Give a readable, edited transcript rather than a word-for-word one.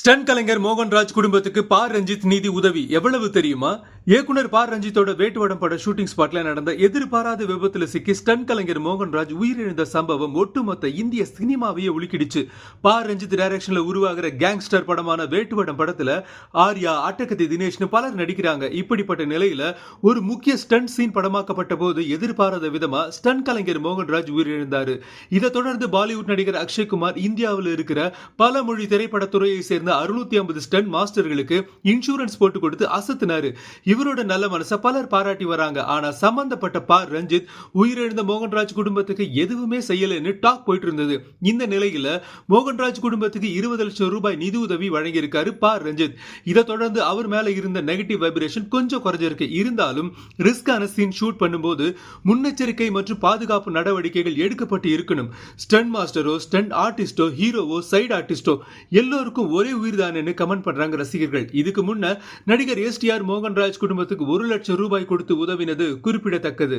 Stun கலைஞர் மோகன்ராஜ் குடும்பத்துக்கு பா ரஞ்சித் நிதி உதவி எவ்வளவு தெரியுமா? இயக்குனர் பா ரஞ்சித்தோட வேட்டுவடம் பட ஷூட்டிங் ஸ்பாட்ல நடந்த எதிர்பாராத விபத்துல சிக்கி ஸ்டன் கலைஞர் மோகன்ராஜ் உயிரிழந்த சம்பவம் ஒட்டுமொத்த இந்திய சினிமாவையே உலுக்கிடுச்சு. பா ரஞ்சித் டைரக்ஷன்ல உருவாகிற கேங்ஸ்டர் படமான வேட்டுவடம் படத்துல ஆர்யா, அட்டகத்தி தினேஷ்னு பலர் நடிக்கிறாங்க. இப்படிப்பட்ட நிலையில ஒரு முக்கிய ஸ்டன் சீன் படமாக்கப்பட்ட போது எதிர்பாராத விதமா ஸ்டன் கலைஞர் மோகன்ராஜ் உயிரிழந்தாரு. இதை தொடர்ந்து பாலிவுட் நடிகர் அக்ஷய்குமார் இந்தியாவில் இருக்கிற பல மொழி திரைப்படத்துறையை சேர்ந்த 650 ஸ்டன் மாஸ்டர்களுக்கு இன்சூரன்ஸ் போட்டு கொடுத்து அசத்தினாரு. இவரோட நல்ல மனசை பலர் பாராட்டி வராங்க. ஆனா சம்பந்தப்பட்ட பா ரஞ்சித் உயிரிழந்த மோகன்ராஜ் குடும்பத்துக்கு எதுவுமே செய்யலன்னு டாக் போயிட்டு இருந்தது. இந்த நிலையில மோகன்ராஜ் குடும்பத்துக்கு 20 லட்சம் ரூபாய் நிதி உதவி வழங்கியிருக்காரு பா ரஞ்சித். இதை தொடர்ந்து அவர் மேல இருந்த நெகட்டிவ் வைப்ரேஷன் கொஞ்சம் குறைஞ்சிருக்கு. இருந்தாலும் ரிஸ்கான சீன் ஷூட் பண்ணும்போது முன்னெச்சரிக்கை மற்றும் பாதுகாப்பு நடவடிக்கைகள் எடுக்கப்பட்டு இருக்கணும். ஸ்டன் மாஸ்டரோ, ஸ்டன் ஆர்டிஸ்டோ, ஹீரோவோ, சைடு ஆர்டிஸ்டோ எல்லோருக்கும் ஒரே உயிர் தானேன்னு கமெண்ட் பண்றாங்க ரசிகர்கள். இதுக்கு முன்ன நடிகர் எஸ்டிஆர் மோகன்ராஜ் குடும்பத்துக்கு 1 லட்சம் ரூபாய் கொடுத்து உதவினது குறிப்பிடத்தக்கது.